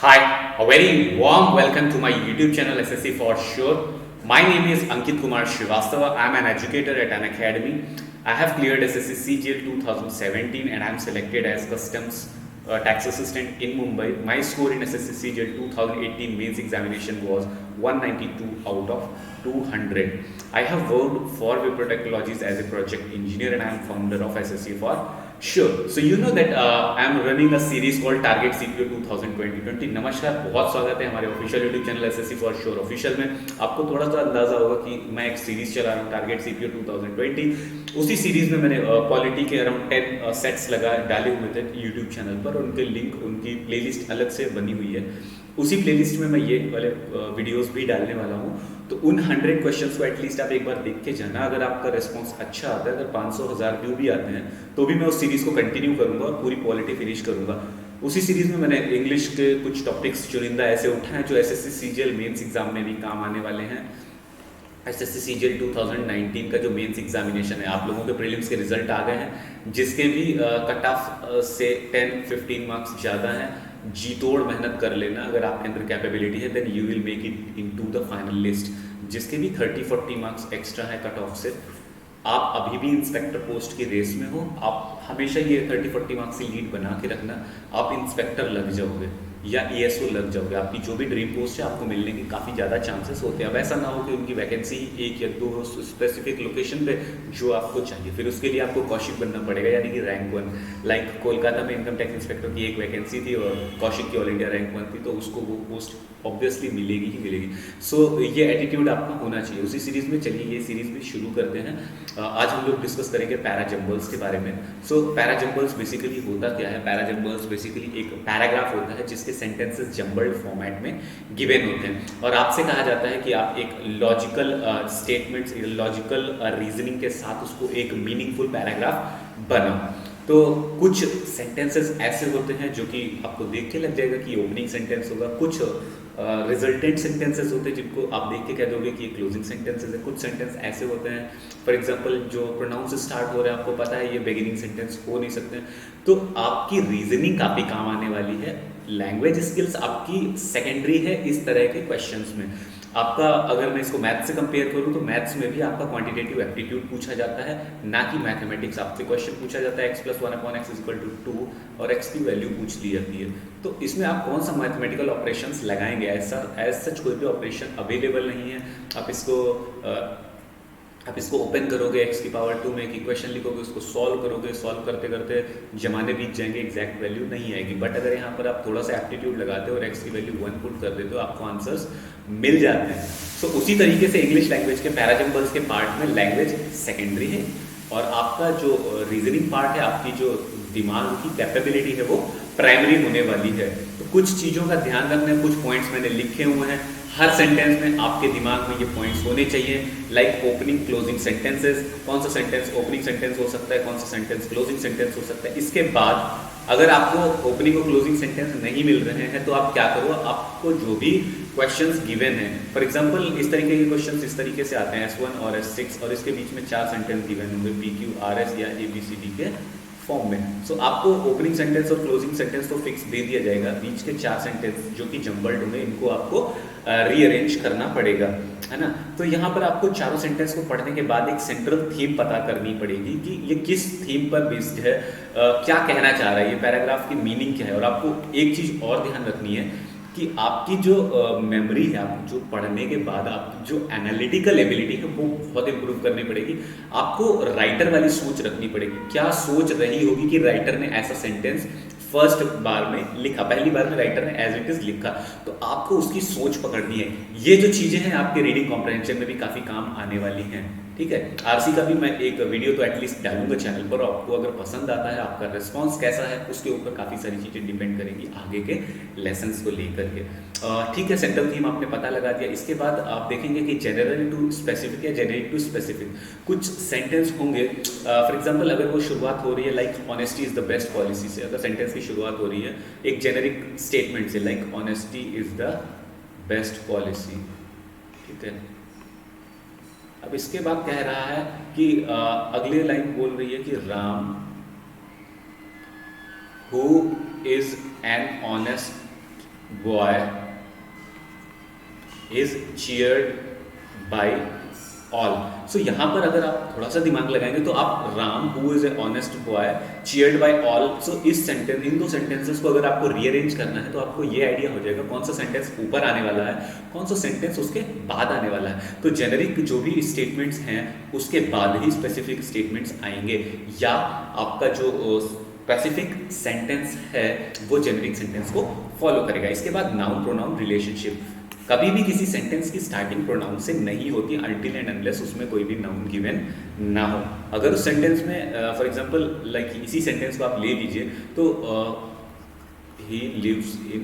Hi, a very warm welcome to my YouTube channel SSC for sure. My name is Ankit Kumar Srivastava. I am an educator at an academy. I have cleared SSC CGL 2017 and I am selected as Customs Tax Assistant in Mumbai. My score in SSC CGL 2018 mains examination was 192 out of 200. I have worked for Wipro Technologies as a project engineer and I am founder of SSC for sure. So you know that I am running a series called Target CPO 2020. नमस्कार, बहुत स्वागत है हमारे official YouTube channel SSC for sure official में। आपको थोड़ा सा अंदाजा होगा कि मैं एक सीरीज चला रहा हूँ टारगेट CPO 2020। उसी सीरीज में मैंने पॉलिटी के अराउंड 10 सेट्स डाले हुए थे यूट्यूब चैनल पर, उनके लिंक उनकी प्लेलिस्ट अलग से बनी हुई है। उसी प्लेलिस्ट में मैं ये वाले वीडियोस भी डालने वाला हूँ। तो उन 100 क्वेश्चंस को एटलीस्ट आप एक बार देख के जाना। अगर आपका रिस्पॉन्स अच्छा आता है, अगर 500,000 व्यू भी आते हैं तो भी मैं उस सीरीज को कंटिन्यू करूंगा और पूरी पॉलिटी फिनिश करूंगा। उसी सीरीज में मैंने इंग्लिश के कुछ टॉपिक्स चुनिंदा ऐसे उठाए जो SSC CGL मेंस एग्जाम में भी काम आने वाले हैं। SSC CGL 2019 का जो मेंस एग्जामिनेशन है, आप लोगों के प्रीलिम्स के रिजल्ट आ गए हैं, जिसके भी कट ऑफ से 10-15 मार्क्स ज़्यादा हैं। जी तोड़ मेहनत कर लेना, अगर आपके अंदर कैपेबिलिटी है then you will make it into the final list. जिसके भी 30-40 मार्क्स एक्स्ट्रा है कट ऑफ से, आप अभी भी इंस्पेक्टर पोस्ट की रेस में हो, आप हमेशा ये 30-40 मार्क्स की लीड बना के रखना। आप इंस्पेक्टर लग जाओगे या ESO लग जाओगे, आपकी जो भी ड्रीम पोस्ट है आपको मिलने की काफ़ी ज़्यादा चांसेस होते हैं। अब ऐसा ना हो कि उनकी वैकेंसी 1 या 2 हो स्पेसिफिक लोकेशन पे जो आपको चाहिए, फिर उसके लिए आपको कौशिक बनना पड़ेगा, यानी कि रैंक 1। लाइक कोलकाता में इनकम टैक्स इंस्पेक्टर की एक वैकेंसी थी और कौशिक की ऑल इंडिया रैंक 1 थी, तो उसको वो पोस्ट ऑब्वियसली मिलेगी ही मिलेगी। सो ये एटीट्यूड आपका होना चाहिए। उसी सीरीज में चलिए ये सीरीज भी शुरू करते हैं। आज हम लोग डिस्कस करेंगे पैराजम्बल्स के बारे में। सो पैराजम्बल्स बेसिकली होता क्या है? पैराजम्बल्स बेसिकली एक पैराग्राफ होता है जिसके सेंटेंसेस जम्बल्ड फॉर्मेट में गिवन होते हैं और आपसे कहा जाता है कि आप एक लॉजिकल स्टेटमेंट्स, लॉजिकल रीजनिंग के साथ उसको एक मीनिंगफुल पैराग्राफ बनाओ। तो कुछ सेंटेंसेस ऐसे होते हैं जो कि आपको देख के लग जाएगा कि ओपनिंग सेंटेंस होगा। कुछ रिजल्टेंट सेंटेंसेस होते हैं जिनको आप देख के कह दोगे कि ये क्लोजिंग सेंटेंसेस है। कुछ सेंटेंस ऐसे होते हैं, फॉर एग्जांपल जो प्रोनाउन से स्टार्ट हो रहे हैं, आपको पता है ये बिगिनिंग सेंटेंस हो नहीं सकते। तो आपकी रीजनिंग काफ़ी काम आने वाली है। लैंग्वेज स्किल्स आपकी सेकेंडरी है इस तरह के क्वेश्चंस में। आपका अगर मैं इसको मैथ्स से कंपेयर करूं तो मैथ्स में भी आपका क्वांटिटेटिव एप्टीट्यूड पूछा जाता है, ना कि मैथमेटिक्स। आपसे क्वेश्चन पूछा जाता है x+1/x=2 और x की वैल्यू पूछ ली जाती है। तो इसमें आप कौन सा मैथमेटिकल ऑपरेशंस लगाएंगे? ऐसा एज सच कोई भी ऑपरेशन अवेलेबल नहीं है। आप इसको ओपन करोगे x⁻² में एक इक्वेशन लिखोगे, उसको सॉल्व करोगे, सॉल्व करते करते जमाने बीत जाएंगे, एग्जैक्ट वैल्यू नहीं आएगी। बट अगर यहाँ पर आप थोड़ा सा एप्टीट्यूड लगाते हो और x की वैल्यू 1 पुट कर देते हो, आपको आंसर्स मिल जाते हैं। सो उसी तरीके से इंग्लिश लैंग्वेज के पैराजम्बल्स के पार्ट में लैंग्वेज सेकेंडरी है और आपका जो रीजनिंग पार्ट है, आपकी जो दिमाग की कैपेबिलिटी है वो प्राइमरी होने वाली है। तो कुछ चीज़ों का ध्यान रखना है, कुछ पॉइंट्स मैंने लिखे हुए हैं। हर सेंटेंस में आपके दिमाग में ये पॉइंट्स होने चाहिए, लाइक ओपनिंग क्लोजिंग सेंटेंसेस। कौन सा सेंटेंस ओपनिंग सेंटेंस हो सकता है, कौन सा सेंटेंस क्लोजिंग सेंटेंस हो सकता है। इसके बाद अगर आपको ओपनिंग और क्लोजिंग सेंटेंस नहीं मिल रहे हैं तो आप क्या करो, आपको जो भी क्वेश्चंस गिवन हैं, फॉर एग्जांपल इस तरीके के क्वेश्चंस इस तरीके से आते हैं S1 और S6 और इसके बीच में 4 सेंटेंस गिवन होंगे PQRS या ABCD के फॉर्म में। सो आपको ओपनिंग सेंटेंस और क्लोजिंग सेंटेंस तो फिक्स दे दिया जाएगा, बीच के 4 सेंटेंस जो कि जम्बल्ड होंगे इनको आपको रीअरेंज करना पड़ेगा, है ना। तो यहाँ पर आपको चारों सेंटेंस को पढ़ने के बाद एक सेंट्रल थीम पता करनी पड़ेगी कि ये किस थीम पर बेस्ड है, क्या कहना चाह रहा है, ये पैराग्राफ की मीनिंग क्या है। और आपको एक चीज़ और ध्यान रखनी है कि आपकी जो मेमोरी है, आप जो पढ़ने के बाद आपकी जो एनालिटिकल एबिलिटी है वो बहुत इंप्रूव करनी पड़ेगी। आपको राइटर वाली सोच रखनी पड़ेगी। क्या सोच रही होगी कि राइटर ने ऐसा सेंटेंस फर्स्ट बार में लिखा, पहली बार में राइटर ने एज इट इज लिखा, तो आपको उसकी सोच पकड़नी है। ये जो चीज़ें हैं आपके रीडिंग कॉम्प्रहेंशन में भी काफ़ी काम आने वाली हैं, ठीक है। आरसी का भी मैं एक वीडियो तो एटलीस्ट डालूंगा चैनल पर। आपको अगर पसंद आता है, आपका रिस्पांस कैसा है, उसके ऊपर काफ़ी सारी चीज़ें डिपेंड करेंगी आगे के लेसन्स को लेकर के, ठीक है। सेंट्रल थीम आपने पता लगा दिया। इसके बाद आप देखेंगे कि जनरल टू स्पेसिफिक या जेनेरिक टू स्पेसिफिक कुछ सेंटेंस होंगे। फॉर एग्जाम्पल अगर वो शुरुआत हो रही है like honesty is the best policy से, अगर सेंटेंस की शुरुआत हो रही है एक जेनेरिक स्टेटमेंट से like honesty is the best policy, ठीक है। अब इसके बाद कह रहा है कि अगले लाइन बोल रही है कि Ram who is an honest boy is cheered by all. सो यहाँ पर अगर आप थोड़ा सा दिमाग लगाएंगे तो आप Ram who is a honest boy cheered by all, सो इस सेंटेंस, इन दो सेंटेंसेस को अगर आपको रीअरेंज करना है तो आपको ये आइडिया हो जाएगा कौन सा सेंटेंस ऊपर आने वाला है, कौन सा सेंटेंस उसके बाद आने वाला है. तो जेनरिक जो भी स्टेटमेंट्स हैं उसके बाद ही स्पेसिफिक स्टेटमेंट्स आएंगे, या आपका जो स्पेसिफिक सेंटेंस है वो जेनरिक सेंटेंस को फॉलो करेगा. इसके बाद नाउन प्रोनाउन रिलेशनशिप. कभी भी किसी सेंटेंस की स्टार्टिंग प्रोनाउन से नहीं होती अनटिल एंड अनलेस उसमें कोई भी नाउन गिवन ना हो. अगर उस सेंटेंस में फॉर एग्जांपल लाइक इसी सेंटेंस को आप ले लीजिए तो ही लिव्स इन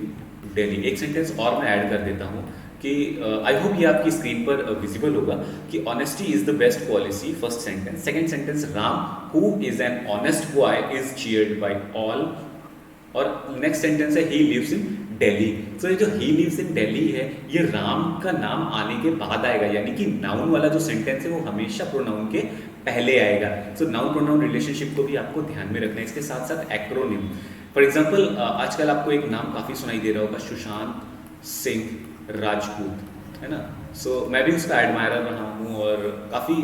दिल्ली. एक सेंटेंस और मैं ऐड कर देता हूँ कि आई होप ये आपकी स्क्रीन पर विजिबल होगा कि honesty is the best policy, first sentence. Second sentence Ram who is an honest boy is cheered by all, और नेक्स्ट सेंटेंस है ही लिव्स इन दिल्ली. तो ये जो ही लिव्स इन दिल्ली है ये राम का नाम आने के बाद आएगा, यानी कि नाउन वाला जो सेंटेंस है वो हमेशा प्रोनाउन के पहले आएगा. सो नाउन प्रोनाउन रिलेशनशिप को भी आपको ध्यान में रखना है. इसके साथ साथ एक्रोनिम. फॉर एग्जांपल आजकल आपको एक नाम काफ़ी सुनाई दे रहा होगा, सुशांत सिंह राजपूत, है ना. सो मैं भी उसका एडमायरर रहा हूँ और काफ़ी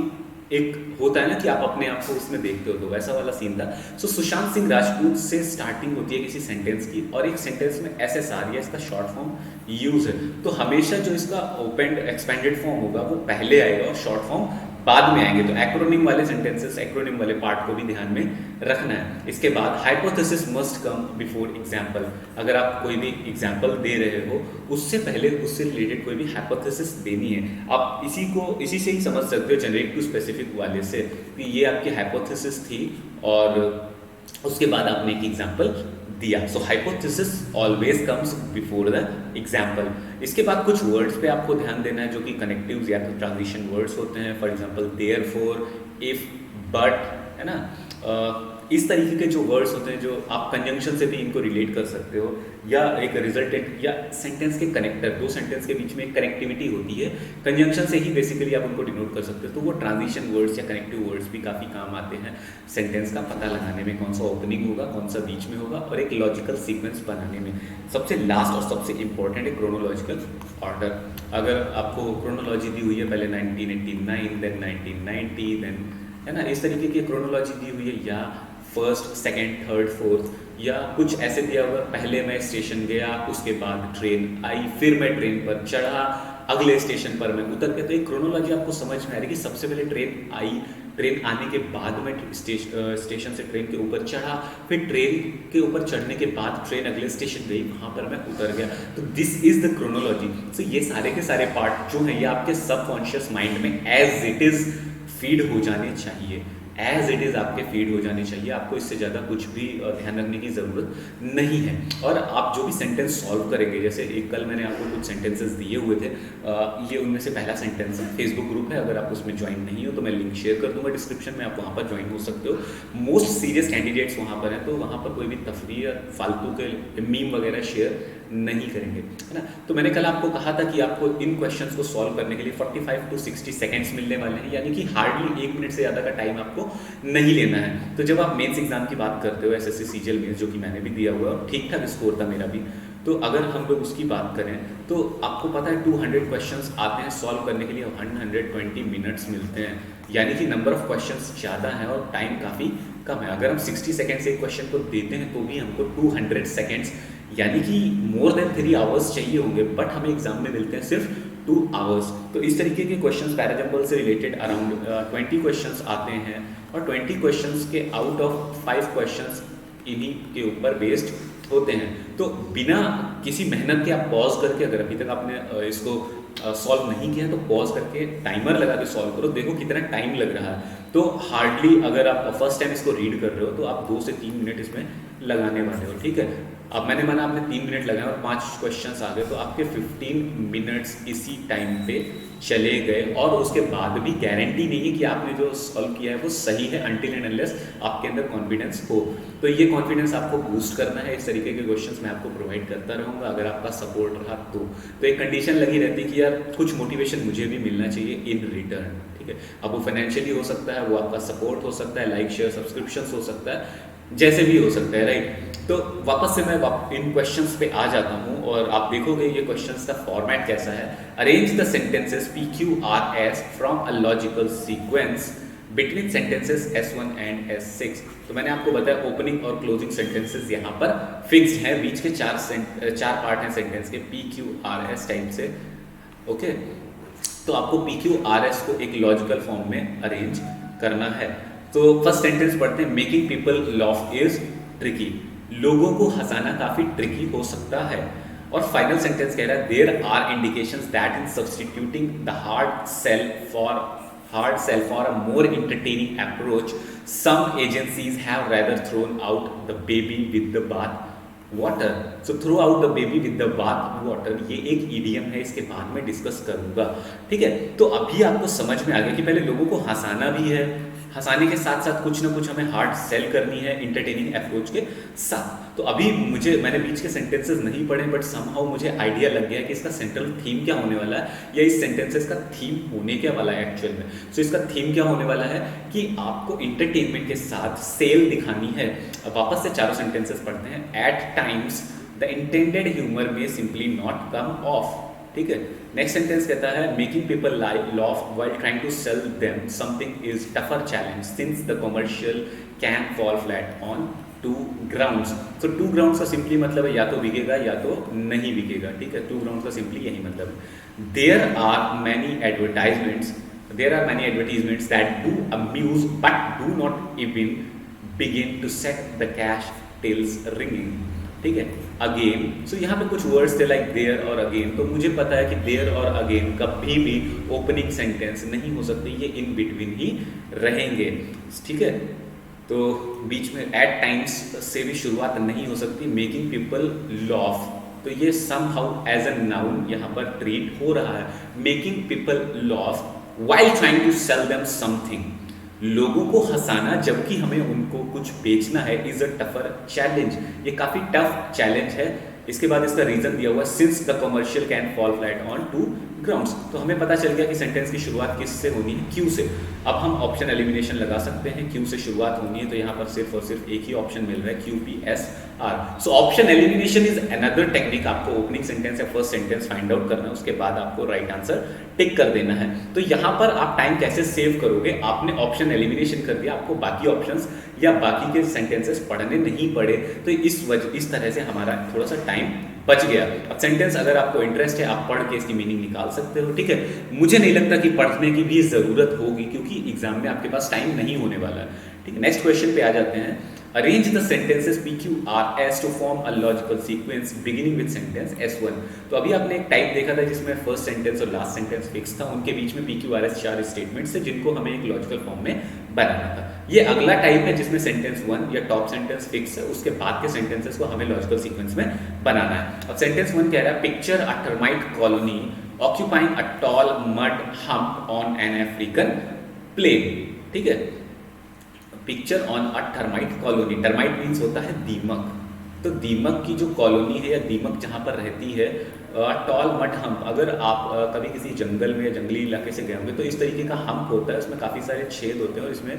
एक होता है ना कि आप अपने आप को उसमें देखते हो, तो वैसा वाला सीन था. सो सुशांत सिंह राजपूत से स्टार्टिंग होती है किसी सेंटेंस की, और एक सेंटेंस में SSR या इसका शॉर्ट फॉर्म यूज है, तो हमेशा जो इसका ओपन एक्सपेंडेड फॉर्म होगा वो पहले आएगा और शॉर्ट फॉर्म बाद में आएंगे. तो एक्रोनिम वाले सेंटेंसेस, एक्रोनिम वाले पार्ट को भी ध्यान में रखना है. इसके बाद hypothesis must come before example. अगर आप कोई भी एग्जाम्पल दे रहे हो उससे पहले उससे रिलेटेड कोई भी हाइपोथेसिस देनी है. आप इसी से ही समझ सकते हो जेनरिक टू स्पेसिफिक वाले से कि ये आपकी हाइपोथेसिस थी और उसके बाद आपने एक एग्जाम्पल दिया. So hypothesis always comes before the example. इसके बाद कुछ वर्ड्स पे आपको ध्यान देना है जो कि कनेक्टिव्स या तो ट्रांजिशन वर्ड्स होते हैं. For example therefore, if, but, है ना. इस तरीके के जो वर्ड्स होते हैं जो आप कंजंक्शन से भी इनको रिलेट कर सकते हो, या एक रिजल्टेंट या सेंटेंस के कनेक्टर, दो सेंटेंस के बीच में एक कनेक्टिविटी होती है, कंजंक्शन से ही बेसिकली आप उनको डिनोट कर सकते हो. तो वो ट्रांजिशन वर्ड्स या कनेक्टिव वर्ड्स भी काफ़ी काम आते हैं सेंटेंस का पता लगाने में, कौन सा ओपनिंग होगा, कौन सा बीच में होगा, और एक लॉजिकल सीक्वेंस बनाने में. सबसे लास्ट और सबसे इंपॉर्टेंट है क्रोनोलॉजिकल ऑर्डर. अगर आपको क्रोनोलॉजी दी हुई है पहले 1989, देन 1990, देन, है ना, इस तरीके की क्रोनोलॉजी दी हुई है, या फर्स्ट, सेकंड, थर्ड, फोर्थ, या कुछ ऐसे दिया हुआ पहले मैं स्टेशन गया, उसके बाद ट्रेन आई, फिर मैं ट्रेन पर चढ़ा, अगले स्टेशन पर मैं उतर गया. तो एक क्रोनोलॉजी आपको समझ में आ रही है कि सबसे पहले ट्रेन आई, ट्रेन आने के बाद मैं स्टेशन से ट्रेन के ऊपर चढ़ा, फिर ट्रेन के ऊपर चढ़ने के बाद ट्रेन अगले स्टेशन गई, वहाँ पर मैं उतर गया. तो दिस इज द क्रोनोलॉजी. सो ये सारे के सारे पार्ट जो हैं ये आपके सबकॉन्शियस माइंड में एज इट इज फीड हो जाने चाहिए, एज इट इज़ आपके फीड हो जाने चाहिए. आपको इससे ज़्यादा कुछ भी ध्यान रखने की ज़रूरत नहीं है. और आप जो भी सेंटेंस सॉल्व करेंगे, जैसे एक कल मैंने आपको कुछ सेंटेंसेस दिए हुए थे, ये उनमें से पहला सेंटेंस है. फेसबुक ग्रुप है, अगर आप उसमें ज्वाइन नहीं हो तो मैं लिंक शेयर कर दूंगा डिस्क्रिप्शन में, आप वहाँ पर ज्वाइन हो सकते हो. मोस्ट सीरियस कैंडिडेट्स वहाँ पर हैं, तो वहाँ पर कोई भी तफरी या फालतू के मीम वगैरह शेयर नहीं करेंगे, है ना. तो मैंने कल आपको कहा था कि आपको इन क्वेश्चंस को सॉल्व करने के लिए 45 to 60 सेकंड्स मिलने वाले हैं, यानी कि हार्डली 1 मिनट से ज़्यादा का टाइम आपको नहीं लेना है. तो जब आप मेंस एग्जाम की बात करते हो, SSC CGL मेंस जो कि मैंने भी दिया हुआ है, ठीक ठाक स्कोर था मेरा भी, तो अगर हम लोग उसकी बात करें तो आपको पता है 200 क्वेश्चंस आते हैं सॉल्व करने के लिए, 120 मिनट्स मिलते हैं, यानी कि नंबर ऑफ क्वेश्चंस ज़्यादा है और टाइम काफ़ी कम है. अगर हम 60 सेकेंड से एक क्वेश्चन को देते हैं तो भी हमको 200 सेकेंड्स यानी कि मोर देन 3 आवर्स चाहिए होंगे, बट हमें एग्जाम में मिलते हैं सिर्फ 2 आवर्स. तो इस तरीके के क्वेश्चंस पैराजंबल से रिलेटेड अराउंड 20 क्वेश्चंस आते हैं, और 20 क्वेश्चंस के आउट ऑफ 5 क्वेश्चंस इन्हीं के ऊपर बेस्ड होते हैं. तो बिना किसी मेहनत के आप पॉज करके, अगर अभी तक आपने इसको सॉल्व नहीं किया तो पॉज करके टाइमर लगा के सॉल्व करो, देखो कितना टाइम लग रहा है. तो हार्डली अगर आप फर्स्ट टाइम इसको रीड कर रहे हो तो आप 2 से 3 मिनट इसमें लगाने वाले हो, ठीक है. अब मैंने माना आपने 3 मिनट लगाए और 5 क्वेश्चंस आ गए, तो आपके 15 मिनट्स इसी टाइम पे चले गए, और उसके बाद भी गारंटी नहीं है कि आपने जो सॉल्व किया है वो सही है अनटिल एंड अनलेस आपके अंदर कॉन्फिडेंस हो. तो ये कॉन्फिडेंस आपको बूस्ट करना है. इस तरीके के क्वेश्चंस मैं आपको प्रोवाइड करता रहूँगा अगर आपका सपोर्ट रहा तो एक कंडीशन लगी रहती है कि यार कुछ मोटिवेशन मुझे भी मिलना चाहिए इन रिटर्न, ठीक है. अब वो फाइनेंशियली हो सकता है, वो आपका सपोर्ट हो सकता है, लाइक शेयर सब्सक्रिप्शन हो सकता है, जैसे भी हो सकता है, राइट. तो वापस से मैं इन क्वेश्चंस पे आ जाता हूँ और आप देखोगे ये क्वेश्चंस का फॉर्मेट कैसा है। Arrange the sentences PQRS from a logical sequence between sentences S1 and S6। तो मैंने आपको बताया ओपनिंग और क्लोजिंग सेंटेंसेस यहाँ पर फिक्स्ड है, बीच के चार पार्ट हैं सेंटेंस के PQRS टाइप से। ओके, तो आपको PQRS को एक लॉजिकल फॉर्म में अरेंज करना है। तो फर्स्ट सेंटेंस पढ़ते हैं, making people laugh is tricky. लोगों को हंसाना काफी ट्रिकी हो सकता है। और फाइनल सेंटेंस कह रहा है, there are indications that in substituting the hard sell for a more entertaining approach, some agencies have rather thrown out the baby with the bath water. So throw out the baby with the bath water, ये एक idiom है, इसके बाद में discuss करूंगा। ठीक है, तो अभी आपको समझ में आ गया कि पहले लोगों को हंसाना भी है, हंसाने के साथ साथ कुछ ना कुछ हमें हार्ड सेल करनी है इंटरटेनिंग अप्रोच के साथ। तो अभी मैंने बीच के सेंटेंसेस नहीं पढ़े, बट समहाउ मुझे आइडिया लग गया कि इसका सेंट्रल थीम क्या होने वाला है, या इस सेंटेंसेस का थीम होने क्या वाला है एक्चुअल में। सो इसका थीम क्या होने वाला है कि आपको इंटरटेनमेंट के साथ सेल दिखानी है। अब वापस से चारों सेंटेंसेस पढ़ते हैं। At times the intended humour may simply not come off. ठीक है, नेक्स्ट सेंटेंस कहता है, making people laugh while trying to sell them something is tougher challenge since the commercial can fall flat on two grounds. So two grounds का simply मतलब है या तो बिकेगा या तो नहीं बिकेगा। ठीक है, two grounds का सिंपली यही मतलब है। There are many advertisements that do amuse but do not even begin to set the cash tills ringing. ठीक है, अगेन, सो यहाँ पे कुछ वर्ड्स थे लाइक देयर और अगेन। तो मुझे पता है कि देयर और अगेन कभी भी ओपनिंग सेंटेंस नहीं हो सकते, ये इन बिटवीन ही रहेंगे। ठीक है, तो बीच में एट टाइम्स से भी शुरुआत नहीं हो सकती। मेकिंग पीपल लाफ, तो ये समहाउ एज अ नाउन यहाँ पर ट्रीट हो रहा है। Making people laugh while trying to sell them something, लोगों को हंसाना जबकि हमें उनको कुछ बेचना है, इज अ टफर चैलेंज, ये काफी टफ चैलेंज है। इसके बाद इसका रीजन दिया हुआ, since the commercial can fall flat on two grounds. तो हमें पता चल गया कि सेंटेंस की शुरुआत किससे होनी है, क्यू से। अब हम ऑप्शन एलिमिनेशन लगा सकते हैं, क्यू से शुरुआत होनी है तो यहाँ पर सिर्फ और सिर्फ एक ही ऑप्शन मिल रहा है, QPSR। So option elimination is another technique. आपको ओपनिंग सेंटेंस या फर्स्ट सेंटेंस फाइंड आउट करना है, उसके बाद आपको राइट आंसर टिक कर देना है। तो यहाँ पर आप टाइम कैसे सेव करोगे, आपने ऑप्शन एलिमिनेशन कर दिया, आपको बाकी ऑप्शंस या बाकी के सेंटेंसेस पढ़ने नहीं पड़े, तो इस तरह से हमारा थोड़ा सा टाइम बच गया। अब सेंटेंस अगर आपको इंटरेस्ट है, आप पढ़ के इसकी मीनिंग निकाल सकते हो। ठीक है, मुझे नहीं लगता कि पढ़ने की भी जरूरत होगी क्योंकि एग्जाम में आपके पास टाइम नहीं होने वाला है। ठीक है, नेक्स्ट क्वेश्चन पे आ जाते हैं। Arrange the sentences PQRS to form a logical sequence beginning with sentence S1। तो अभी आपने एक टाइप देखा था जिसमें फर्स्ट सेंटेंस और लास्ट सेंटेंस फिक्स था, उनके बीच में PQRS 4 स्टेटमेंट्स थे जिनको हमें एक लॉजिकल फॉर्म में बनाना था। ये अगला टाइप है जिसमें सेंटेंस 1 या टॉप सेंटेंस फिक्स है, उसके बाद के सेंटेंसेस को हमें लॉजिकल सीक्वेंस में बनाना है। अब सेंटेंस 1 कह रहा है, picture a termite colony occupying a tall mud hump on an African plain. ठीक है, picture on a termite colony, termite means होता है दीमक। तो दीमक की जो कॉलोनी है या दीमक जहाँ पर रहती है, टॉल मड हम्प, अगर आप कभी किसी जंगल में या जंगली इलाके से गए होंगे तो इस तरीके का हम्प होता है, उसमें काफ़ी सारे छेद होते हैं और इसमें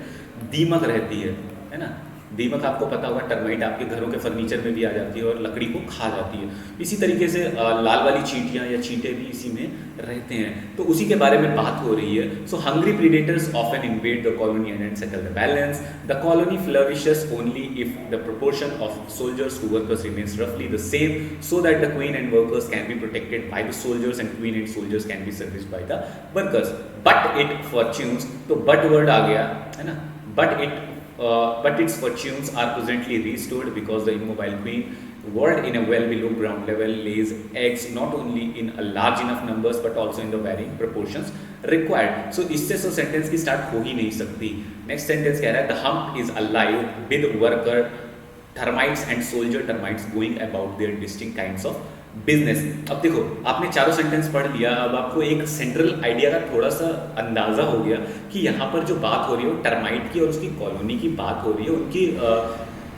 दीमक रहती है ना। दीमक आपको पता होगा, टर्माइट आपके घरों के फर्नीचर में भी आ जाती है और लकड़ी को खा जाती है। इसी तरीके से लाल वाली चींटियाँ या चींटे भी इसी में रहते हैं, तो उसी के बारे में बात हो रही है। So hungry predators often invade the colony and settle the balance. The colony flourishes only if the proportion of soldiers to workers remains रफली the same so that the queen and workers can be protected by the soldiers and queen and soldiers can be serviced by the workers. But it fortunes, तो but word आ गया है ना, but its fortunes are presently restored because the immobile queen, walled in a well below ground level, lays eggs not only in a large enough numbers but also in the varying proportions required. So इससे so sentence की start हो ही नहीं सकती। Next sentence कह रहा है, the hump is alive with worker termites and soldier termites going about their distinct kinds of business. अब देखो, आपने चारों सेंटेंस पढ़ लिया, अब आपको एक सेंट्रल आइडिया का थोड़ा सा अंदाजा हो गया कि यहाँ पर जो बात हो रही है वो टर्माइट की और उसकी कॉलोनी की बात हो रही है। उनकी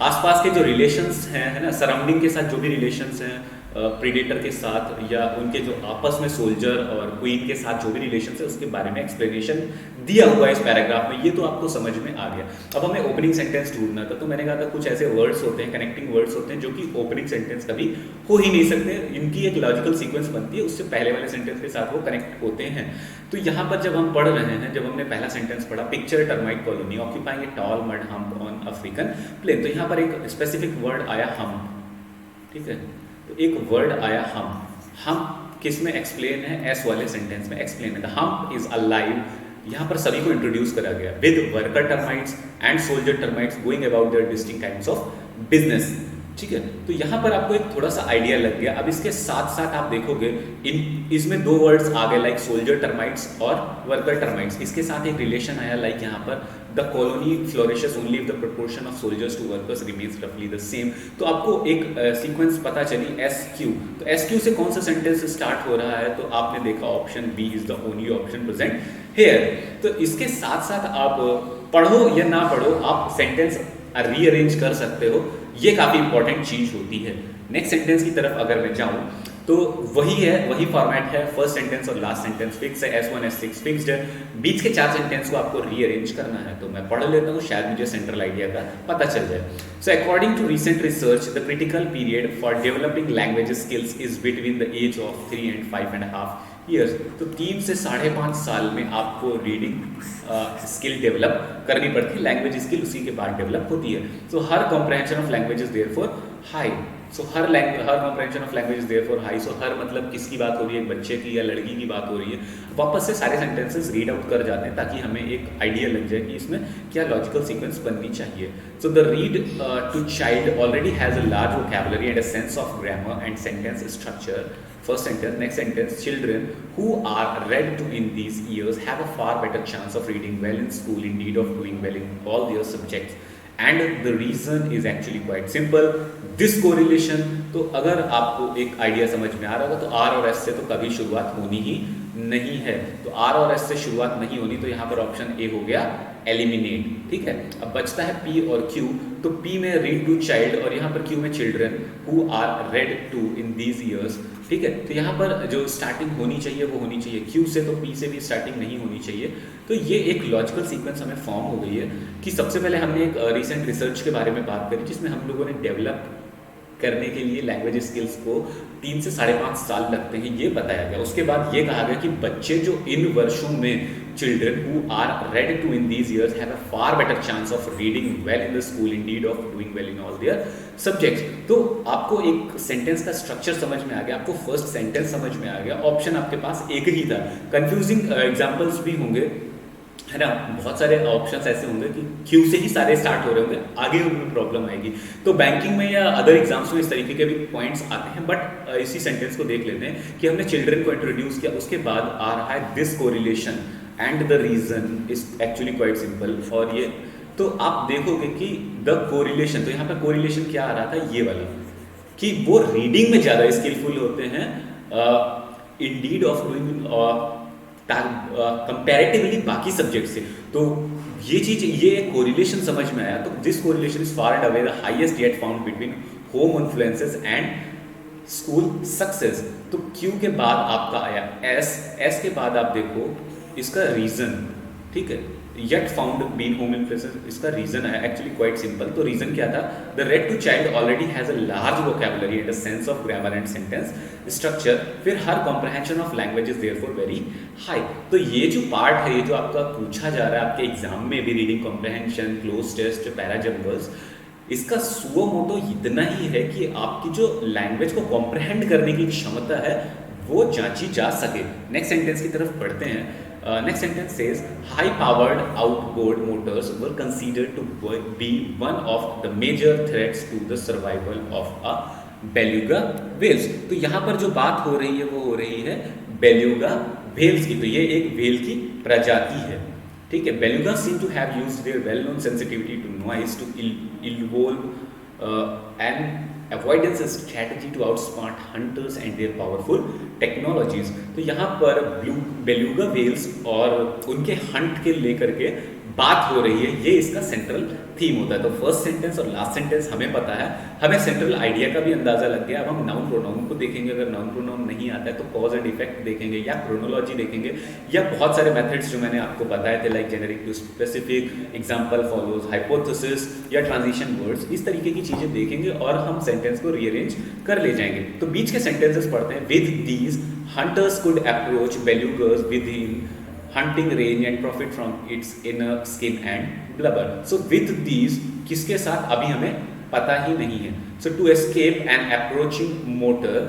आसपास के जो रिलेशंस हैं, है ना, सराउंडिंग के साथ जो भी रिलेशंस हैं, प्रीडेटर के साथ या उनके जो आपस में सोल्जर और क्वीन के साथ जो भी रिलेशन है उसके बारे में एक्सप्लेनेशन दिया हुआ है इस पैराग्राफ में। ये तो आपको समझ में आ गया। अब हमें ओपनिंग सेंटेंस ढूंढना था, तो मैंने कहा था कुछ ऐसे वर्ड्स होते हैं, कनेक्टिंग वर्ड्स होते हैं जो कि ओपनिंग सेंटेंस कभी हो ही नहीं सकते, इनकी एक लॉजिकल सीक्वेंस बनती है, उससे पहले वाले सेंटेंस के साथ वो कनेक्ट होते हैं। तो यहाँ पर जब हम पढ़ रहे हैं, जब हमने पहला सेंटेंस पढ़ा, picture termite colony occupying a tall mud hump on African plain, तो यहाँ पर एक स्पेसिफिक वर्ड आया हम्प, ठीक है। तो एक वर्ड आया हम किस में एक्सप्लेन है, एस वाले सेंटेंस में एक्सप्लेन है। द हम्प इज अलाइव, यहाँ पर सभी को इंट्रोड्यूस करा गया with worker termites and soldier termites going about their distinct kinds of business, ठीक है। तो यहाँ पर आपको एक थोड़ा सा आइडिया लग गया। अब इसके साथ साथ आप देखोगे इसमें दो वर्ड्स आ गए लाइक सोल्जर टर्माइट्स और वर्कर टर्माइट्स, इसके साथ एक रिलेशन आया लाइक यहाँ पर the colony flourishes only if the proportion of soldiers to workers remains रफली द सेम। तो आपको एक सीक्वेंस पता चली एस क्यू, तो एस क्यू से कौन सा सेंटेंस स्टार्ट हो रहा है, तो आपने देखा option B is the only option present here. तो इसके साथ साथ आप पढ़ो या ना पढ़ो, आप सेंटेंस रीअरेंज कर सकते हो, ये काफी इंपॉर्टेंट चीज होती है। नेक्स्ट सेंटेंस की तरफ अगर मैं जाऊं तो वही है, वही फॉर्मेट है, फर्स्ट सेंटेंस और लास्ट सेंटेंस फिक्स है, S1 S6 फिक्स्ड है, बीच के 4 सेंटेंस को आपको रीअरेंज करना है। तो मैं पढ़ लेता हूँ, शायद मुझे सेंट्रल आइडिया का पता चल जाए। So according to recent research the critical period for developing language skills is between the age of 3 and 5.5 years. तो 3 से 5.5 साल में आपको रीडिंग स्किल डेवलप करनी पड़ती है, लैंग्वेज स्किल उसी के बाद डेवलप होती है। So her comprehension of language is therefore high, so her comprehension of language is therefore high. So her मतलब किसकी बात हो रही है, एक बच्चे की या लड़की की बात हो रही है। वापस से सारे सेंटेंसेस रीड आउट कर जाते हैं ताकि हमें एक आइडिया लग जाए कि इसमें क्या लॉजिकल सीक्वेंस बननी चाहिए। So the read to child already has a large vocabulary and a sense of grammar and sentence structure. First sentence, next sentence, children who are read to in these years have a far better chance of reading well in school, indeed of doing well in all their subjects. And the reason is actually quite simple. This correlation, तो अगर आपको एक idea समझ में आ रहा होगा तो R और S से तो कभी शुरुआत होनी ही नहीं है। तो R और S से शुरुआत नहीं होनी, तो यहाँ पर ऑप्शन ए हो गया एलिमिनेट, ठीक है। अब बचता है P और Q, तो P में रीड टू चाइल्ड और यहाँ पर Q में children who are read to in these years, ठीक है। तो यहाँ पर जो स्टार्टिंग होनी चाहिए वो होनी चाहिए Q से, तो P से भी स्टार्टिंग नहीं होनी चाहिए। तो ये एक लॉजिकल सीक्वेंस हमें फॉर्म हो गई है कि सबसे पहले हमने एक रिसेंट रिसर्च के बारे में बात करी जिसमें हम लोगों ने डेवलप करने के लिए लैंग्वेज स्किल्स को 3 से 5.5 साल लगते हैं, ये बताया गया। उसके बाद ये कहा गया कि बच्चे जो इन वर्षों में children who are read to in these years have a far better chance of reading well in the school, indeed of doing well in all their subjects। तो आपको एक सेंटेंस का स्ट्रक्चर समझ में आ गया, आपको फर्स्ट सेंटेंस समझ में आ गया, ऑप्शन आपके पास एक ही था। कंफ्यूजिंग एग्जांपल्स भी होंगे, है ना, बहुत सारे ऑप्शंस ऐसे होंगे कि क्यू से ही सारे स्टार्ट हो रहे होंगे, आगे उनमें प्रॉब्लम आएगी। तो बैंकिंग में या अदर एग्जाम्स में इस तरीके के भी पॉइंट्स आते हैं, बट इसी सेंटेंस को देख लेते हैं कि हमने चिल्ड्रन को इंट्रोड्यूस किया, उसके बाद आ रहा है this correlation and the reason is actually quite simple. और ये तो आप देखोगे कि द कोरिलेशन, तो यहाँ पर कोरिलेशन क्या आ रहा था, ये वाला, कि वो रीडिंग में ज़्यादा स्किलफुल होते हैं इंडीड ऑफ डूइंग कंपैरेटिवली बाकी सब्जेक्ट से। तो ये चीज, ये एक कोरिलेशन समझ में आया। तो this correlation is far and away the highest yet found between home influences and school success. तो क्यू के बाद आपका आया एस के बाद आप देखो इसका रीजन, ठीक है, yet found been home influences, इसका रीजन है एक्चुअली क्वाइट सिंपल। तो रीजन क्या था, the read to child already has a large vocabulary and a sense of grammar and sentence structure. फिर her comprehension of language is therefore very high. तो ये जो part है, ये जो आपका पूछा जा रहा है आपके एग्जाम में भी, reading comprehension, cloze test, parajumbles, इसका सुओ मोटो इतना ही है कि आपकी जो लैंग्वेज को कॉम्प्रहेंड करने की क्षमता है वो जांची जा सके। नेक्स्ट सेंटेंस की तरफ पढ़ते हैं। Next sentence says high-powered outboard motors were considered to be one of the major threats to the survival of a beluga whales। तो यहाँ पर जो बात हो रही है वो हो रही है beluga whales की। तो ये एक whale की प्रजाति है, ठीक है। beluga seem to have used their well-known sensitivity to noise to evolve an avoidance strategy to outsmart hunters and their powerful technologies। तो यहाँ पर बेलुगा व्हेल्स और उनके हंट के लेकर के बात हो रही है, ये इसका सेंट्रल थीम होता है। तो फर्स्ट सेंटेंस और लास्ट सेंटेंस हमें पता है, हमें सेंट्रल आइडिया का भी अंदाजा लग गया। अब हम नाउन प्रोनाउन को देखेंगे, अगर नाउन प्रोनाउन नहीं आता है तो कॉज एंड इफेक्ट देखेंगे, या क्रोनोलॉजी देखेंगे, या बहुत सारे मेथड्स जो मैंने आपको बताए थे, like generic to specific, example follows, hypothesis या ट्रांजिशन वर्ड्स, इस तरीके की चीजें देखेंगे और हम सेंटेंस को रीअरेंज कर ले जाएंगे। तो बीच के सेंटेंसेस पढ़ते हैं। With these hunters could approach belugas within hunting range and profit from its inner skin and blubber. So with these, किसके साथ अभी हमें पता ही नहीं है। So to escape an approaching motor,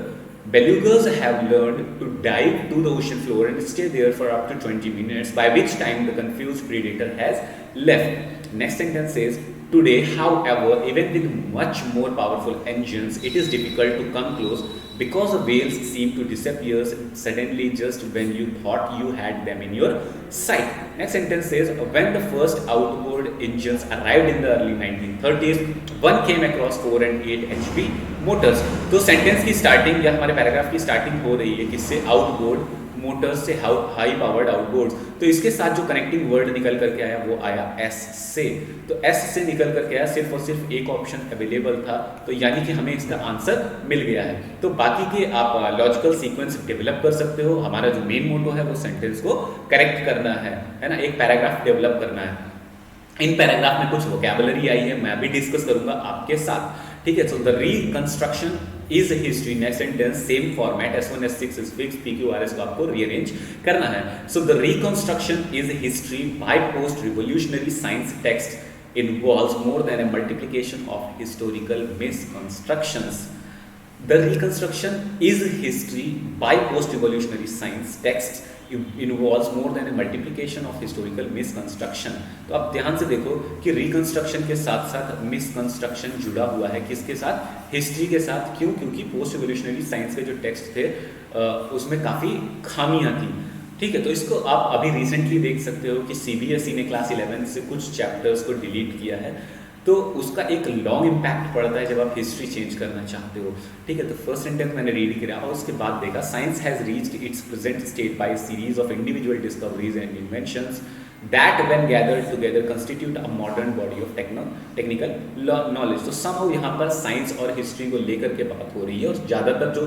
belugas have learned to dive to the ocean floor and stay there for up to 20 minutes, by which time the confused predator has left. Next sentence says, today, however, even with much more powerful engines, it is difficult to come close because the whales seem to disappear suddenly just when you thought you had them in your sight. Next sentence says, when the first outboard engines arrived in the early 1930s, one came across 4 and 8 HP motors. तो sentence की starting या हमारे paragraph की starting हो रही है किससे? Outboard Motors से, हाई पावर्ड आउटबोर्ड्स। तो इसके साथ जो कनेक्टिंग वर्ड निकल करके आया वो आया एस से। तो एस से निकल करके आया, सिर्फ और सिर्फ एक ऑप्शन अवेलेबल था, तो यानी कि हमें इसका आंसर मिल गया है। तो बाकी के आप लॉजिकल सीक्वेंस डेवलप कर सकते हो। हमारा जो मेन मोटो है वो सेंटेंस को करेक्ट करना है ना, एक पैराग्राफ डेवलप करना है। इन पैराग्राफ में कुछ वोकैबुलरी आई है, मैं भी डिस्कस करूंगा आपके साथ, ठीक है। So the reconstruction is history. Next sentence same format, S1 S6 is fixed, PQRS को आपको रीअरेंज करना है। So the reconstruction is history by post revolutionary science text involves more than a multiplication of historical misconstructions. The reconstruction is history by post-revolutionary science texts involves more than a multiplication of historical misconstruction. तो आप ध्यान से देखो कि reconstruction के साथ साथ मिसकंस्ट्रक्शन जुड़ा हुआ है, किसके साथ? हिस्ट्री के साथ। क्यों? क्योंकि पोस्ट रिवोल्यूशनरी साइंस के जो टेक्स्ट थे उसमें काफ़ी खामियां थी, ठीक है। तो इसको आप अभी रिसेंटली देख सकते हो कि CBSE ने क्लास 11 से कुछ चैप्टर्स को डिलीट किया है, तो उसका एक लॉन्ग इम्पैक्ट पड़ता है जब आप हिस्ट्री चेंज करना चाहते हो, ठीक है। तो फर्स्ट सेंटेंस मैंने रीड किया और उसके बाद देखा, science has reached it's present state by series of individual discoveries and inventions that when gathered together constitute a modern body of technical knowledge. तो somehow यहाँ पर साइंस और हिस्ट्री को लेकर के बात हो रही है और ज़्यादातर जो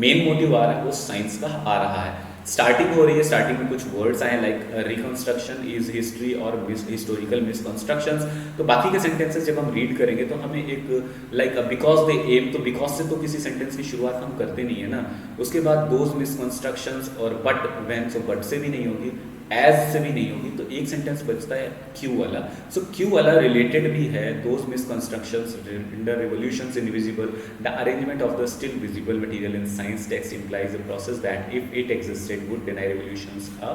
मेन मोटिव आ रहा है वो साइंस का आ रहा है। स्टार्टिंग हो रही है, स्टार्टिंग में कुछ वर्ड्स आए लाइक रिकंस्ट्रक्शन इज हिस्ट्री और हिस्टोरिकल मिसकंस्ट्रक्शंस। तो बाकी के सेंटेंसेस जब हम रीड करेंगे तो हमें एक लाइक बिकॉज दे एम, तो बिकॉज से तो किसी सेंटेंस की शुरुआत हम करते नहीं है ना। उसके बाद दोज मिसकंस्ट्रक्शंस और बट व्हेन, सो बट से भी नहीं होगी, एज से भी नहीं होगी, तो एक सेंटेंस बचता है क्यू वाला। सो क्यू वाला रिलेटेड भी है, those misconstructions render revolutions invisible, the arrangement of the still visible material in science text implies a process that if it existed would deny revolutions a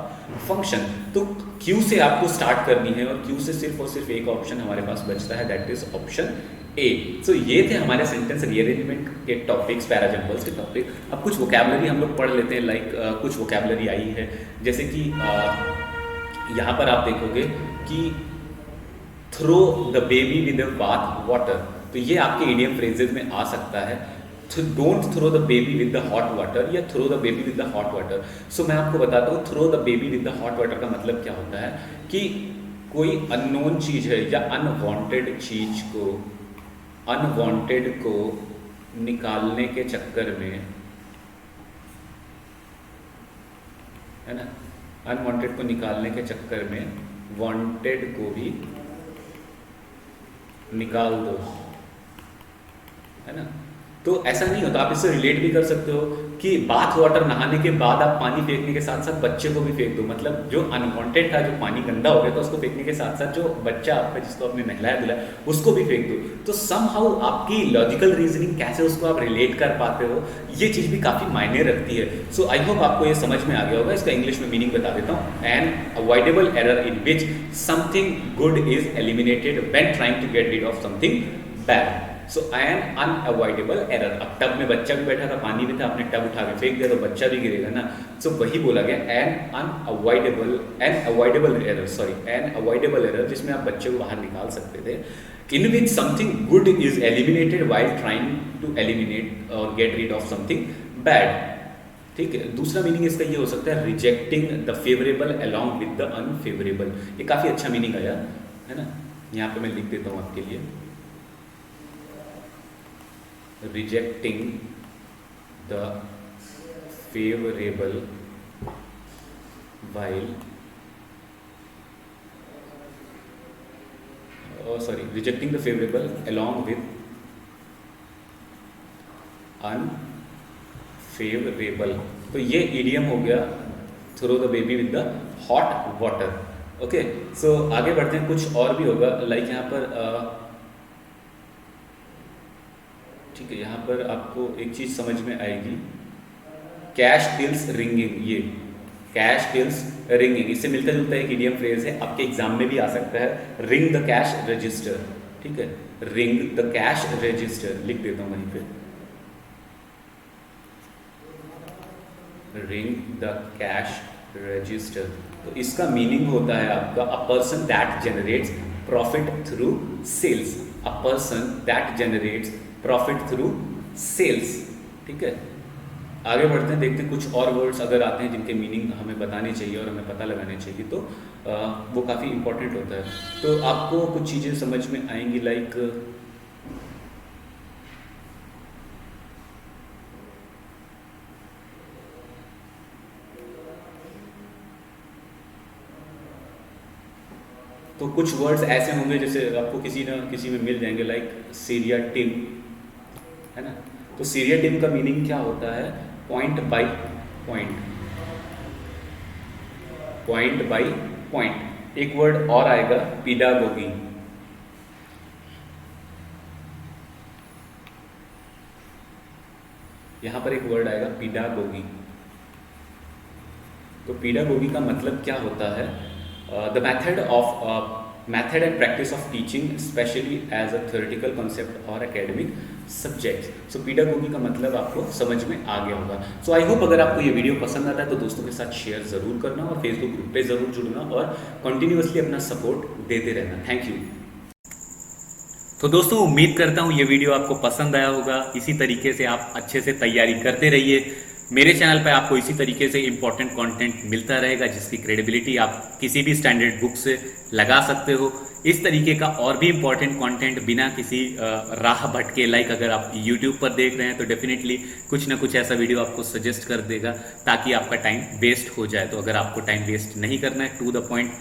function. तो Q से आपको start करनी है और Q से सिर्फ और सिर्फ एक ऑप्शन हमारे पास बचता है, दैट इज ऑप्शन ए। सो ये थे हमारे सेंटेंस रीअरेंजमेंट के टॉपिक्स, पैराजम्बल्स के टॉपिक। अब कुछ वोकैबुलरी हम लोग पढ़ लेते हैं, लाइक कुछ वोकैबुलरी आई है, जैसे कि यहाँ पर आप देखोगे कि throw the baby with the bath water, तो ये आपके इडियम फ्रेजेज में आ सकता है। Don't throw the baby with the hot water या throw the baby with the hot water. सो मैं आपको बताता हूँ throw the baby with the hot water का मतलब क्या होता है कि कोई अननोन चीज़ है या अनवांटेड चीज को, अनवांटेड को निकालने के चक्कर में, है ना, अनवांटेड को निकालने के चक्कर में वांटेड को भी निकाल दो, है ना। तो ऐसा नहीं होता, आप इससे रिलेट भी कर सकते हो कि बाथ वाटर नहाने के बाद आप पानी फेंकने के साथ साथ बच्चे को भी फेंक दो, मतलब जो अनवांटेड था, जो पानी गंदा हो गया था, उसको फेंकने के साथ साथ जो बच्चा आपका जिसको आपने नहलाया धुलाया उसको भी फेंक दो। तो समहाउ आपकी लॉजिकल रीजनिंग कैसे उसको आप रिलेट कर पाते हो, ये चीज़ भी काफ़ी मायने रखती है। सो आई होप आपको ये समझ में आ गया होगा। इसका इंग्लिश में मीनिंग बता देता हूँ, an avoidable error in which something good is eliminated when trying to get rid of something bad. So an unavoidable error. अब टब में बच्चा भी बैठा था, पानी भी था, आपने टब उठा के फेंक दिया तो बच्चा भी गिरेगा ना। सो वही बोला गया, एन अवॉइडेबल एरर, जिसमें आप बच्चे को बाहर निकाल सकते थे, in which something good is eliminated while trying to eliminate और get rid of something bad. ठीक है। दूसरा मीनिंग इसका ये हो सकता है rejecting the favourable along with the unfavourable. ये काफ़ी अच्छा मीनिंग आया है ना। यहाँ पे मैं लिख देता हूँ आपके लिए, rejecting the favourable while rejecting the favourable along with unfavourable. तो ये इडियम हो गया, throw the baby with the hot water. Okay, so आगे बढ़ते हैं। कुछ और भी होगा, लाइक यहाँ पर ठीक है, यहाँ पर आपको एक चीज समझ में आएगी, कैश टिल्स रिंगिंग। ये कैश टिल्स रिंगिंग, इससे मिलता जुलता एक इडियम फ्रेज है, आपके एग्जाम में भी आ सकता है, रिंग द कैश रजिस्टर। ठीक है, रिंग द कैश रजिस्टर लिख देता हूँ वहीं पे, रिंग द कैश रजिस्टर। तो इसका मीनिंग होता है आपका a person that generates profit through sales, a person that generates profit through sales. ठीक है, आगे बढ़ते हैं, देखते हैं कुछ और वर्ड्स अगर आते हैं जिनके मीनिंग हमें बताने चाहिए और हमें पता लगाने चाहिए, तो वो काफ़ी इंपॉर्टेंट होता है। तो आपको कुछ चीज़ें समझ में आएंगी, लाइक तो कुछ वर्ड्स ऐसे होंगे जैसे आपको किसी ना किसी में मिल जाएंगे, लाइक सीरियाटिम, है ना। तो सीरियाटिम का मीनिंग क्या होता है, point by point, point by point. एक वर्ड और आएगा पीडागोगी, यहां पर एक वर्ड आएगा पीडागोगी। तो पीडागोगी का मतलब क्या होता है, the method and practice of teaching specially as a theoretical concept और एकेडमिक सब्जेक्ट। सो पीडागोगी का मतलब आपको समझ में आ गया होगा। सो आई होप अगर आपको ये वीडियो पसंद आता है तो दोस्तों के साथ शेयर जरूर करना और फेसबुक ग्रुप पे जरूर जुड़ना और कंटिन्यूअसली अपना सपोर्ट देते रहना। Thank you. तो दोस्तों उम्मीद करता हूँ ये वीडियो आपको पसंद आया होगा। इसी तरीके से आप अच्छे से तैयारी करते रहिए। मेरे चैनल पे आपको इसी तरीके से इंपॉर्टेंट कंटेंट मिलता रहेगा जिसकी क्रेडिबिलिटी आप किसी भी स्टैंडर्ड बुक से लगा सकते हो। इस तरीके का और भी इंपॉर्टेंट कंटेंट बिना किसी राह भटके, लाइक अगर आप YouTube पर देख रहे हैं तो डेफिनेटली कुछ ना कुछ ऐसा वीडियो आपको सजेस्ट कर देगा ताकि आपका टाइम वेस्ट हो जाए। तो अगर आपको टाइम वेस्ट नहीं करना है, टू द पॉइंट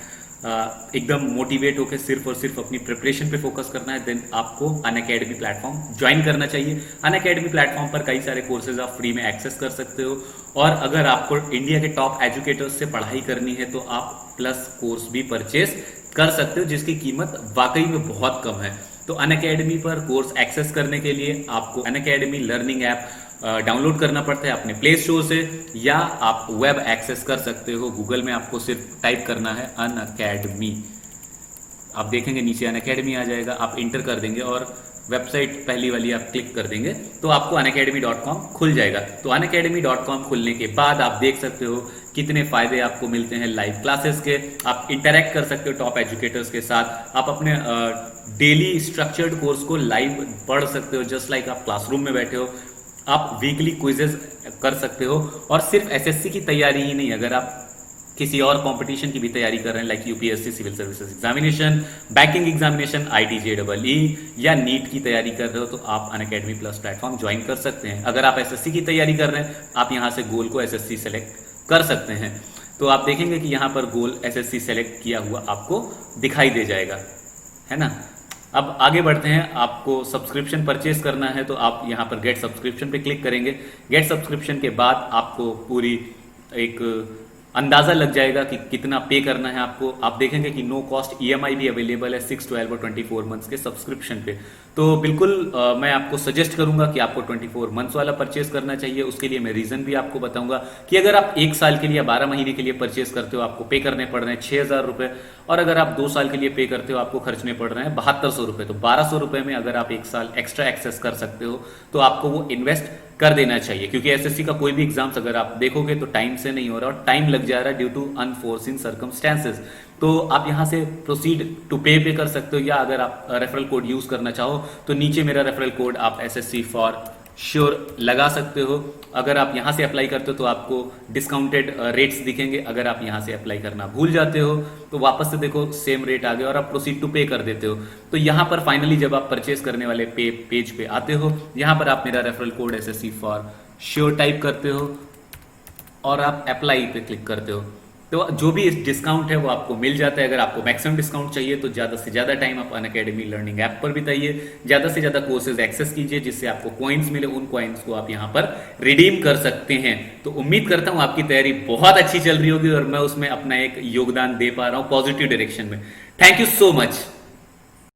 एकदम मोटिवेट होकर सिर्फ और सिर्फ अपनी प्रिपरेशन पे फोकस करना है, देन आपको अनअकैडमी प्लेटफॉर्म ज्वाइन करना चाहिए। अनअकैडमी प्लेटफॉर्म पर कई सारे कोर्सेज आप फ्री में एक्सेस कर सकते हो और अगर आपको इंडिया के टॉप एजुकेटर्स से पढ़ाई करनी है तो आप प्लस कोर्स भी परचेज कर सकते हो जिसकी कीमत वाकई में बहुत कम है। तो अनअकैडमी पर कोर्स एक्सेस करने के लिए आपको अनअकैडमी लर्निंग ऐप डाउनलोड करना पड़ता है अपने प्ले स्टोर से, या आप वेब एक्सेस कर सकते हो। गूगल में आपको सिर्फ टाइप करना है अनअकैडमी, आप देखेंगे नीचे अनअकैडमी आ जाएगा, आप इंटर कर देंगे और वेबसाइट पहली वाली आप क्लिक कर देंगे तो आपको unacademy.com खुल जाएगा। तो unacademy.com खुलने के बाद आप देख सकते हो कितने फायदे आपको मिलते हैं लाइव क्लासेस के। आप इंटरेक्ट कर सकते हो टॉप एजुकेटर्स के साथ, आप अपने डेली स्ट्रक्चर्ड कोर्स को लाइव पढ़ सकते हो, जस्ट लाइक आप क्लासरूम में बैठे हो। आप वीकली क्विजेज कर सकते हो और सिर्फ एसएससी की तैयारी ही नहीं, अगर आप किसी और कंपटीशन की भी तैयारी कर रहे हैं like UPSC civil services examination, banking examination, IIT-JEE या नीट की तैयारी कर रहे हो तो आप अनअकैडमी प्लस प्लेटफॉर्म ज्वाइन कर सकते हैं। अगर आप एसएससी की तैयारी कर रहे हैं आप यहां से गोल को एसएससी सेलेक्ट कर सकते हैं। तो आप देखेंगे कि यहां पर गोल एसएससी सेलेक्ट किया हुआ आपको दिखाई दे जाएगा, है ना। अब आगे बढ़ते हैं, आपको सब्सक्रिप्शन परचेज करना है तो आप यहाँ पर गेट सब्सक्रिप्शन पे क्लिक करेंगे। गेट सब्सक्रिप्शन के बाद आपको पूरी एक अंदाजा लग जाएगा कि कितना पे करना है आपको। आप देखेंगे कि नो कॉस्ट EMI भी अवेलेबल है 6, 12 और 24 मंथ्स के सब्सक्रिप्शन पे। तो बिल्कुल मैं आपको सजेस्ट करूंगा कि आपको 24 मंथ्स वाला परचेस करना चाहिए। उसके लिए मैं रीजन भी आपको बताऊंगा कि अगर आप 1 साल के लिए या 12 महीने के लिए परचेस करते हो आपको पे करने पड़ रहे हैं 6,000 रुपए, और अगर आप 2 साल के लिए पे करते हो आपको खर्चने पड़ रहे हैं 7200 रुपए। तो 1200 रुपए में अगर आप 1 साल एक्स्ट्रा एक्सेस कर सकते हो तो आपको वो इन्वेस्ट कर देना चाहिए, क्योंकि एसएससी का कोई भी एग्जाम्स अगर आप देखोगे तो टाइम से नहीं हो रहा और टाइम लग जा रहा है ड्यू टू अनफोर्सिन सर्कमस्टेंसेस। तो आप यहां से प्रोसीड टू पे कर सकते हो, या अगर आप रेफरल कोड यूज करना चाहो तो नीचे मेरा रेफरल कोड आप SSC फॉर श्योर लगा सकते हो। अगर आप यहाँ से अप्लाई करते हो तो आपको डिस्काउंटेड रेट्स दिखेंगे। अगर आप यहाँ से अप्लाई करना भूल जाते हो तो वापस से देखो सेम रेट आ गया और आप प्रोसीड टू पे कर देते हो। तो यहाँ पर फाइनली जब आप परचेस करने वाले पेज पे आते हो, यहाँ पर आप मेरा referral code SSC for sure type करते हो और आप अप्लाई पे क्लिक करते हो, तो जो भी डिस्काउंट है वो आपको मिल जाता है। अगर आपको मैक्सिमम डिस्काउंट चाहिए तो ज़्यादा से ज़्यादा टाइम आप अनअकैडमी लर्निंग ऐप पर बिताइए, ज़्यादा से ज़्यादा कोर्सेज एक्सेस कीजिए जिससे आपको कॉइन्स मिले। उन कॉइन्स को आप यहाँ पर रिडीम कर सकते हैं। तो उम्मीद करता हूँ आपकी तैयारी बहुत अच्छी चल रही होगी और मैं उसमें अपना एक योगदान दे पा रहा हूँ पॉजिटिव डायरेक्शन में। Thank you so much.